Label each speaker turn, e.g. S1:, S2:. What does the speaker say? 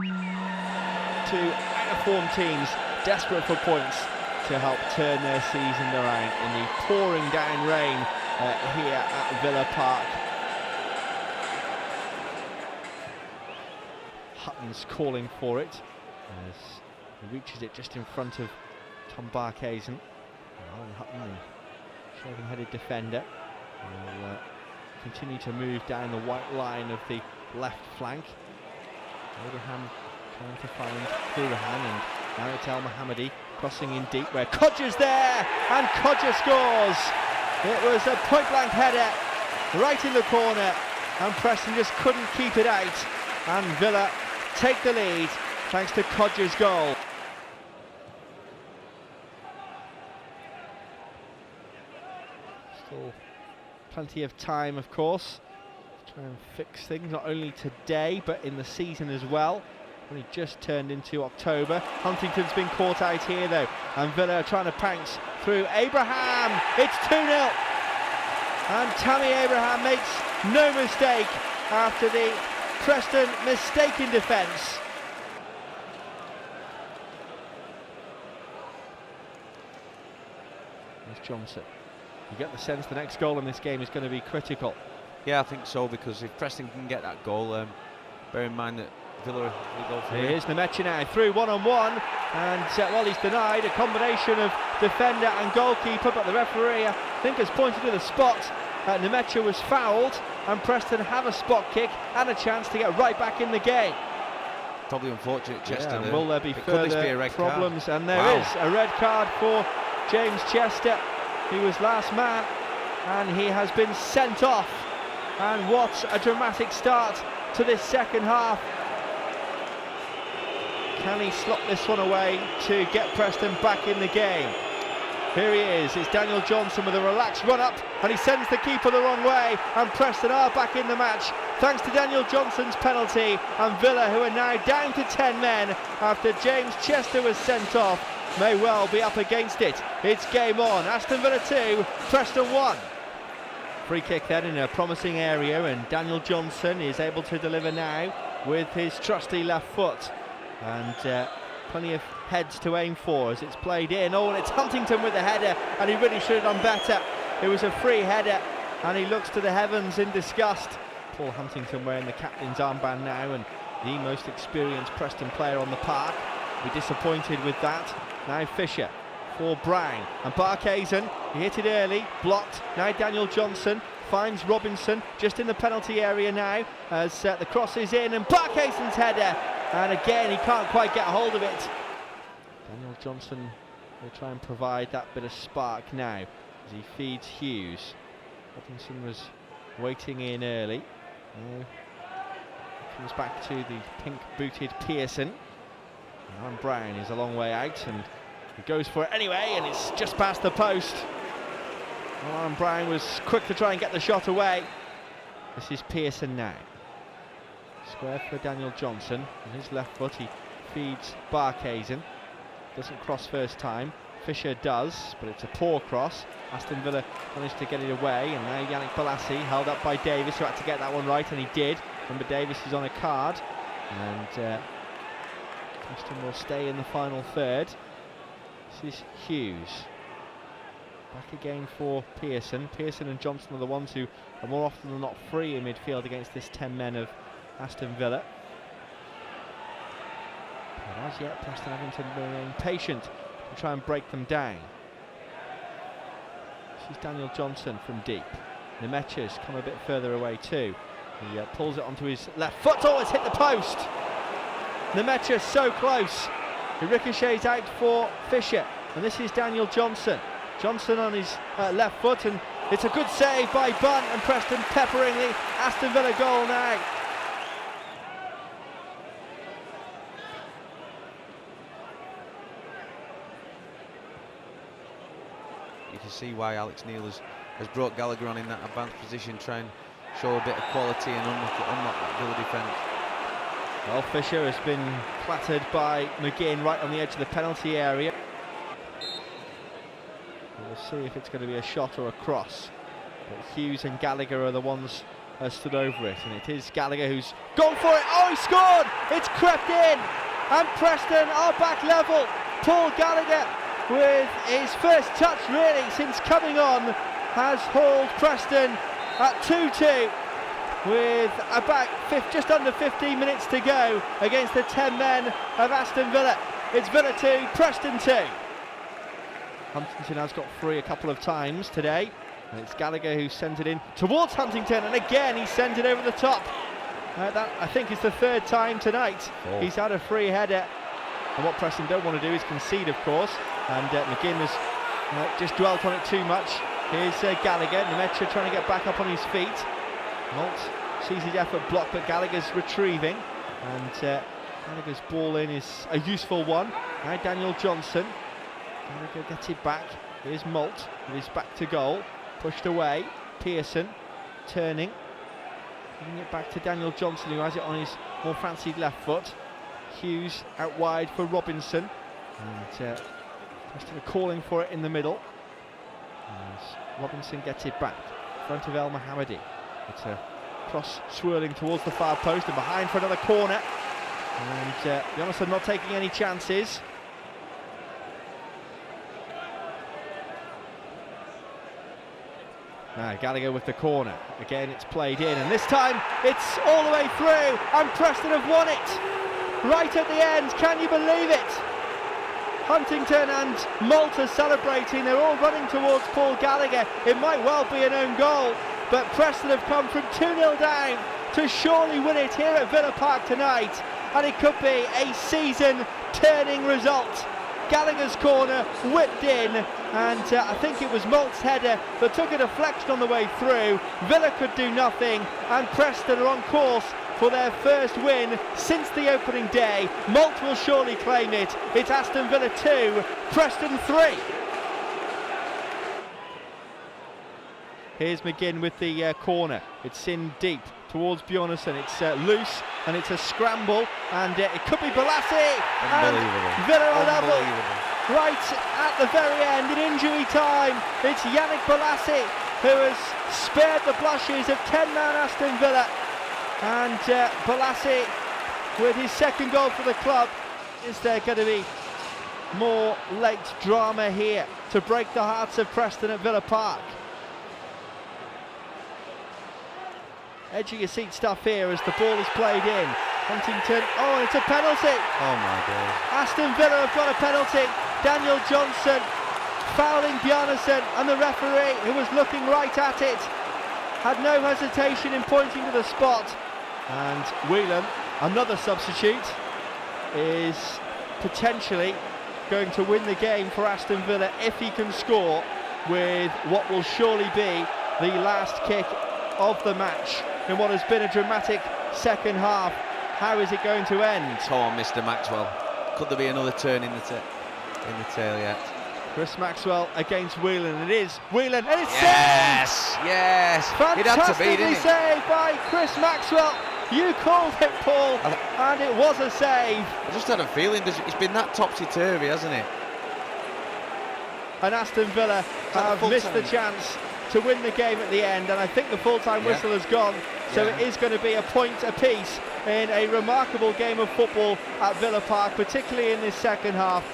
S1: Two out-of-form teams desperate for points to help turn their season around in the pouring down rain here at Villa Park. Hutton's calling for it as he reaches it just in front of Tom Barkhuizen. Alan Hutton, the shaving-headed defender, will continue to move down the white line of the left flank. Abraham trying to find Hurahan, and now it's El Mohammadi crossing in deep where Codger's there, and Codger scores. It was a point-blank header right in the corner, and Preston just couldn't keep it out, and Villa take the lead thanks to Codger's goal. Still plenty of time, of course, to try and fix things, not only today but in the season as well. Only just turned into October. Huntington's been caught out here though, and Villa are trying to pounce through. Abraham, it's 2-0, and Tammy Abraham makes no mistake after the Preston mistake in defence. There's Johnson. You get the sense the next goal in this game is going to be critical.
S2: Yeah, I think so, because if Preston can get that goal, bear in mind that Villa will go for it.
S1: Here's Nemecha now through one-on-one, and well, he's denied. A combination of defender and goalkeeper, but the referee, I think, has pointed to the spot. Nemecha was fouled, and Preston have a spot kick and a chance to get right back in the game.
S2: Probably unfortunate, Chester.
S1: Yeah, will there be further problems?
S2: Card?
S1: And there is a red card for James Chester. He was last man, and he has been sent off. And what a dramatic start to this second half. Can he slot this one away to get Preston back in the game? Here he is, it's Daniel Johnson with a relaxed run-up, and he sends the keeper the wrong way, and Preston are back in the match thanks to Daniel Johnson's penalty, and Villa, who are now down to 10 men after James Chester was sent off, may well be up against it. It's game on. Aston Villa 2, Preston 1. Free kick then in a promising area, and Daniel Johnson is able to deliver now with his trusty left foot. And plenty of heads to aim for as it's played in. Oh, and it's Huntington with the header, and he really should have done better. It was a free header, and he looks to the heavens in disgust. Paul Huntington wearing the captain's armband now, and the most experienced Preston player on the park. Be disappointed with that. Now Fisher for Brown, and Barkhuizen, he hit it early, blocked. Now Daniel Johnson finds Robinson just in the penalty area now as the cross is in, and Barkhuizen's header, and again he can't quite get a hold of it. Daniel Johnson will try and provide that bit of spark now as he feeds Hughes. Robinson was waiting in early. Now comes back to the pink-booted Pearson. Alan Brown is a long way out, and he goes for it anyway, and it's just past the post. Alan Brown was quick to try and get the shot away. This is Pearson now. Square for Daniel Johnson. On his left foot, he feeds Barkhuizen. Doesn't cross first time. Fisher does, but it's a poor cross. Aston Villa managed to get it away, and now Yannick Bolasie held up by Davis, who had to get that one right, and he did. Remember, Davis is on a card, and Preston will stay in the final third. This is Hughes. Back again for Pearson. Pearson and Johnson are the ones who are more often than not free in midfield against this 10 men of Aston Villa. But as yet, Preston having to remain patient to try and break them down. This is Daniel Johnson from deep. Nemecha's come a bit further away too. He pulls it onto his left foot. Oh, it's hit the post! Nemecha so close. He ricochets out for Fisher, and this is Daniel Johnson. Johnson on his left foot, and it's a good save by Bunn, and Preston peppering the Aston Villa goal now.
S2: You can see why Alex Neil has brought Gallagher on in that advanced position, trying to show a bit of quality and unlock that Villa defence.
S1: Well, Fisher has been clattered by McGinn right on the edge of the penalty area. We'll see if it's going to be a shot or a cross. But Hughes and Gallagher are the ones has stood over it, and it is Gallagher who's gone for it. Oh, he scored! It's crept in, and Preston are back level. Paul Gallagher, with his first touch really since coming on, has hauled Preston at 2-2 with about just under 15 minutes to go against the 10 men of Aston Villa. It's Villa 2, Preston 2. Huntington has got free a couple of times today, and it's Gallagher who sent it in towards Huntington, and again he sent it over the top. That I think is the third time tonight he's had a free header, and what Preston don't want to do is concede, of course, and McGinn has just dwelt on it too much. Here's Gallagher, Nemecha trying to get back up on his feet. Malt sees his effort blocked, but Gallagher's retrieving, and Gallagher's ball in is a useful one. Now Daniel Johnson, Gallagher gets it back. Here's Malt, with his back to goal, pushed away. Pearson turning, giving it back to Daniel Johnson, who has it on his more fancied left foot. Hughes out wide for Robinson, and Preston are calling for it in the middle. As Robinson gets it back in front of El Mohammadi. It's a cross swirling towards the far post and behind for another corner, and to be honest, they're not taking any chances. Now Gallagher with the corner, again it's played in, and this time it's all the way through, and Preston have won it right at the end. Can you believe it? Huntington and Malt are celebrating, they're all running towards Paul Gallagher. It might well be an own goal, but Preston have come from 2-0 down to surely win it here at Villa Park tonight, and it could be a season turning result. Gallagher's corner whipped in, and I think it was Malt's header that took a deflection on the way through. Villa could do nothing, and Preston are on course for their first win since the opening day. Malt will surely claim it. It's Aston Villa 2, Preston 3. Here's McGinn with the corner. It's in deep towards Bjornsson. It's loose, and it's a scramble, and it could be Balassi. And Villa are level right at the very end in injury time. It's Yannick Balassi who has spared the blushes of 10-man Aston Villa, and Balassi with his second goal for the club. Is there going to be more late drama here to break the hearts of Preston at Villa Park? Edge of your seat stuff here as the ball is played in. Huntington, oh, and it's a penalty.
S2: Oh my God.
S1: Aston Villa have got a penalty. Daniel Johnson fouling Bjarnason, and the referee, who was looking right at it, had no hesitation in pointing to the spot. And Whelan, another substitute, is potentially going to win the game for Aston Villa if he can score with what will surely be the last kick of the match in what has been a dramatic second half. How is it going to end?
S2: Oh, Mr. Maxwell. Could there be another turn in the tail yet?
S1: Chris Maxwell against Whelan. It is Whelan, and it's
S2: saved! Yes!
S1: Fantastically saved by Chris Maxwell. You called it, Paul, and it was a save.
S2: I just had a feeling it's been that topsy-turvy, hasn't it?
S1: And Aston Villa have missed the chance to win the game at the end, and I think the full-time whistle has gone, so it is going to be a point apiece in a remarkable game of football at Villa Park, particularly in this second half.